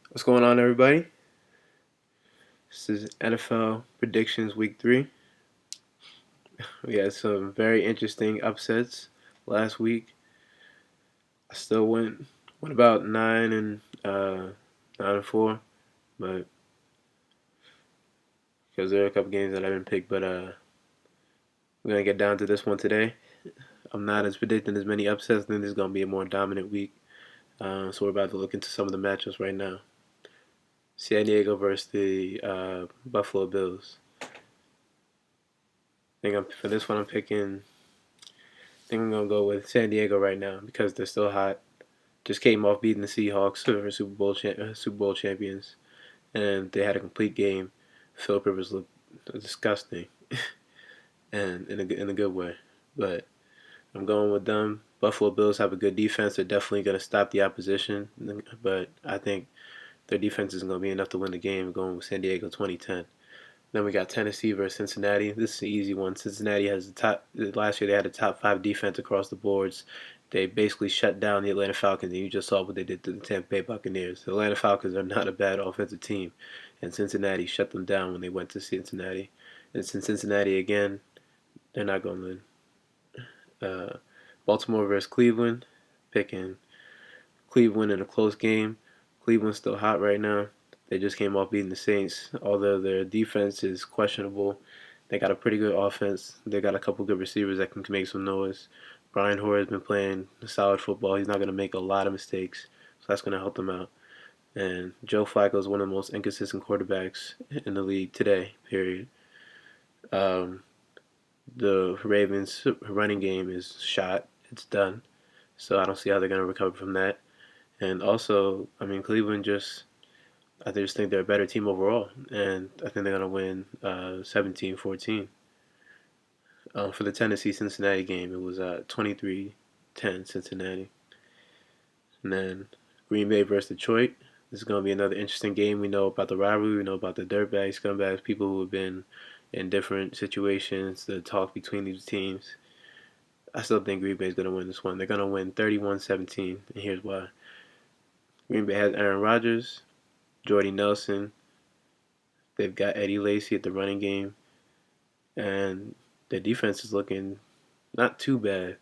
What's going on, everybody? This is NFL predictions week 3. We had some very interesting upsets last week. I still went about 9-4, but because there are a couple games that I didn't pick, but we're gonna get down to this one today. I'm not as predicting as many upsets. I think this is gonna be a more dominant week. So we're about to look into some of the matchups right now. San Diego versus the Buffalo Bills. For this one I'm picking. I think I'm gonna go with San Diego right now because they're still hot. Just came off beating the Seahawks who are Super Bowl champions, and they had a complete game. Philip Rivers looked disgusting, and in a good way. But I'm going with them. Buffalo Bills have a good defense. They're definitely going to stop the opposition, but I think their defense isn't going to be enough to win the game. I'm going with San Diego 2010. Then we got Tennessee versus Cincinnati. This is an easy one. Cincinnati has the top. Last year they had a top 5 defense across the boards. They basically shut down the Atlanta Falcons, and you just saw what they did to the Tampa Bay Buccaneers. The Atlanta Falcons are not a bad offensive team, and Cincinnati shut them down when they went to Cincinnati. And since Cincinnati again, they're not going to win. Baltimore versus Cleveland, picking Cleveland in a close game. Cleveland's still hot right now. They just came off beating the Saints. Although their defense is questionable, they got a pretty good offense. They got a couple good receivers that can make some noise. Brian Hoyer has been playing solid football. He's not going to make a lot of mistakes, so that's going to help them out. And Joe Flacco is one of the most inconsistent quarterbacks in the league today, period. Um, the Ravens' running game is shot. It's done. So I don't see how they're going to recover from that. And also, I mean, I just think they're a better team overall. And I think they're going to win 17-14. For the Tennessee Cincinnati game, it was 23-10 Cincinnati. And then Green Bay versus Detroit. This is going to be another interesting game. We know about the rivalry. We know about the dirtbags, scumbags, people who have been in different situations, the talk between these teams. I still think Green Bay is going to win this one. They're going to win 31-17, and here's why. Green Bay has Aaron Rodgers, Jordy Nelson. They've got Eddie Lacy at the running game, and their defense is looking not too bad.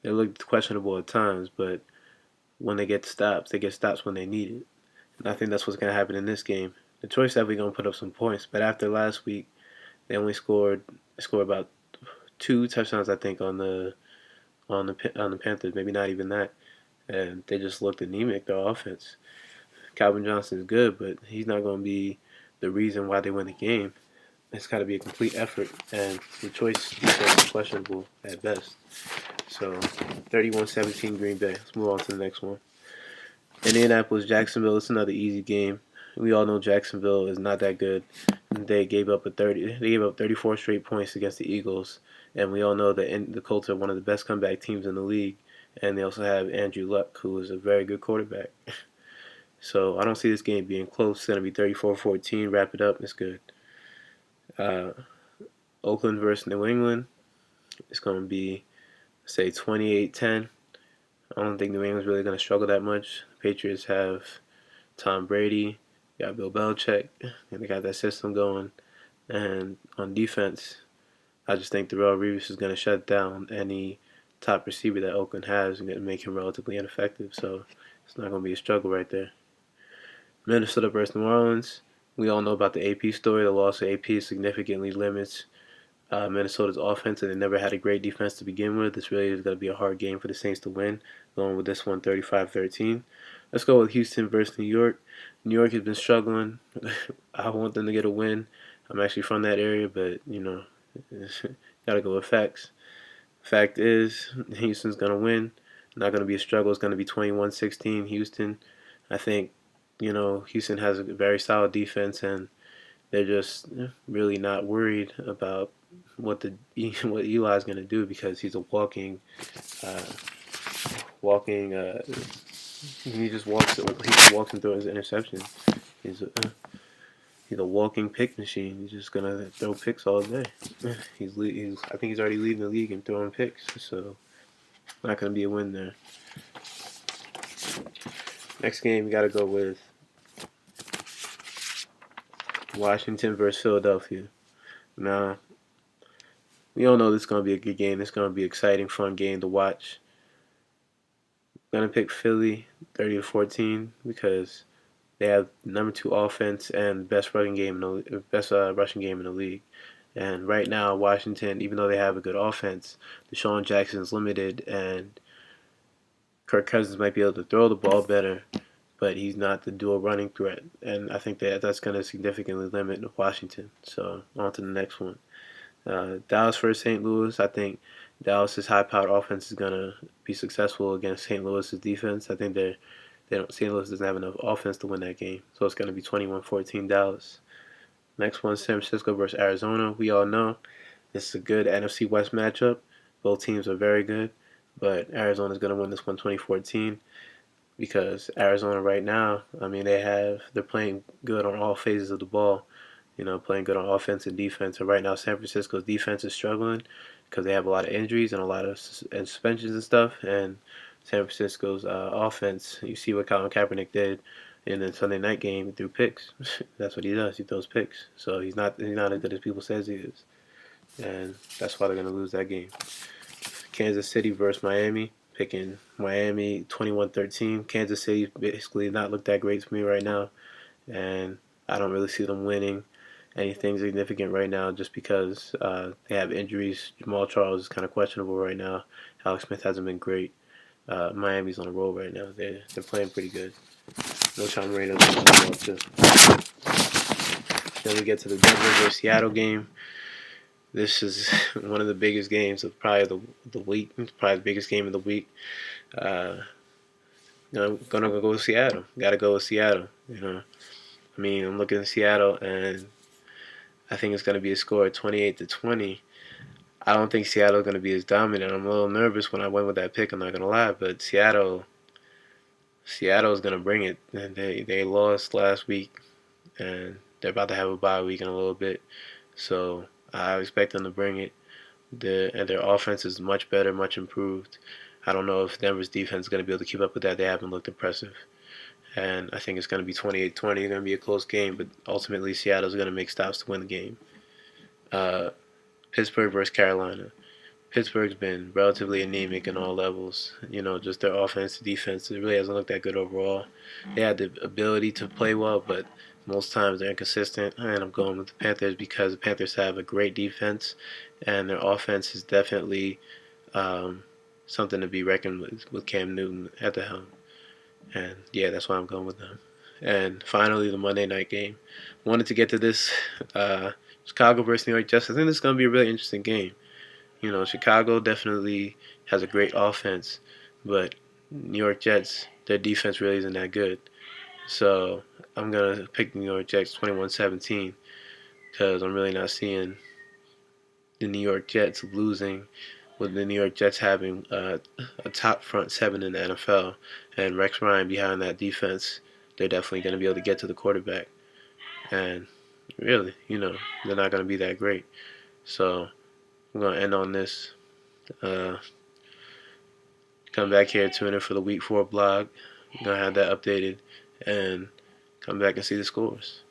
They look questionable at times, but when they get stops when they need it. And I think that's what's going to happen in this game. Detroit's definitely going to put up some points, but after last week, they only scored about 2 touchdowns, I think, on the Panthers. Maybe not even that, and they just looked anemic. Their offense. Calvin Johnson is good, but he's not going to be the reason why they win the game. It's got to be a complete effort, and Detroit's defense is questionable at best. So 31-17 Green Bay. Let's move on to the next one. Indianapolis, Jacksonville. It's another easy game. We all know Jacksonville is not that good. They gave up 34 straight points against the Eagles, and we all know that the Colts are one of the best comeback teams in the league. And they also have Andrew Luck, who is a very good quarterback. So I don't see this game being close. It's going to be 34-14. Wrap it up. It's good. Uh, Oakland versus New England. It's going to be, say, 28-10. I don't think New England's really going to struggle that much. The Patriots have Tom Brady, got Bill Belichick, and they got that system going. And on defense, I just think Darrelle Revis is going to shut down any top receiver that Oakland has and make him relatively ineffective. So it's not going to be a struggle right there. Minnesota versus New Orleans. We all know about the AP story. The loss of AP significantly limits Minnesota's offense, and they never had a great defense to begin with. This really is going to be a hard game for the Saints to win. Going with this one, 35-13. Let's go with Houston versus New York. New York has been struggling. I want them to get a win. I'm actually from that area, but gotta go with facts. Fact is, Houston's gonna win. Not gonna be a struggle. It's gonna be 21-16 Houston. I think Houston has a very solid defense, and they're just really not worried about what what Eli's going to do because he's a uh, walking. He just walks and throws his interception. He's a, he's a walking pick machine. He's just gonna throw picks all day. I think he's already leading the league in throwing picks. So not gonna be a win there. Next game, we gotta go with Washington versus Philadelphia. Now, we all know this is going to be a good game. It's going to be an exciting, fun game to watch. I'm going to pick Philly 30-14 because they have number 2 offense and best rushing game in the best rushing game in the league. And right now, Washington, even though they have a good offense, Deshaun Jackson's limited, and Kirk Cousins might be able to throw the ball better, but he's not the dual running threat. And I think that's going to significantly limit Washington. So on to the next one. Dallas versus St. Louis. I think Dallas's high-powered offense is going to be successful against St. Louis's defense. I think St. Louis doesn't have enough offense to win that game. So it's going to be 21-14 Dallas. Next one, San Francisco versus Arizona. We all know this is a good NFC West matchup. Both teams are very good, but Arizona's going to win this one 2014 because Arizona right now, I mean, they're playing good on all phases of the ball. You know, playing good on offense and defense. And right now, San Francisco's defense is struggling because they have a lot of injuries and a lot of suspensions and stuff. And San Francisco's offense, you see what Colin Kaepernick did in the Sunday night game. He threw picks. That's what he does. He throws picks. So he's not as good as people says he is. And that's why they're going to lose that game. Kansas City versus Miami. Picking Miami 21-13. Kansas City basically not look that great to me right now. And I don't really see them winning anything significant right now just because they have injuries. Jamal Charles is kind of questionable right now. Alex Smith hasn't been great. Miami's on a roll right now. They're playing pretty good. No Tom Reynolds is on the roll too. Then we get to the Denver versus Seattle game. This is one of the biggest games of probably the week. It's probably the biggest game of the week. I'm gonna go with Seattle. Got to go with Seattle. You know, I mean, I'm looking at Seattle, and I think it's gonna be a score of 28-20. I don't think Seattle's gonna be as dominant. I'm a little nervous when I went with that pick. I'm not gonna lie, but Seattle's gonna bring it. And they lost last week, and they're about to have a bye week in a little bit, so I expect them to bring it. Their offense is much better, much improved. I don't know if Denver's defense is going to be able to keep up with that. They haven't looked impressive. And I think it's going to be 28-20. It's going to be a close game, but ultimately Seattle's going to make stops to win the game. Pittsburgh versus Carolina. Pittsburgh's been relatively anemic in all levels. You know, just their offense, defense, it really hasn't looked that good overall. They had the ability to play well, but most times they're inconsistent. And I'm going with the Panthers because the Panthers have a great defense, and their offense is definitely something to be reckoned with Cam Newton at the helm. And yeah, that's why I'm going with them. And finally, the Monday night game. Wanted to get to this Chicago versus New York Jets. I think this is going to be a really interesting game. You know, Chicago definitely has a great offense, but New York Jets, their defense really isn't that good. So I'm going to pick the New York Jets 21-17 because I'm really not seeing the New York Jets losing with the New York Jets having a top front seven in the NFL and Rex Ryan behind that defense. They're definitely going to be able to get to the quarterback. And really, you know, they're not going to be that great. So I'm going to end on this. Come back here, tune in for the Week 4 blog. I'm going to have that updated and come back and see the scores.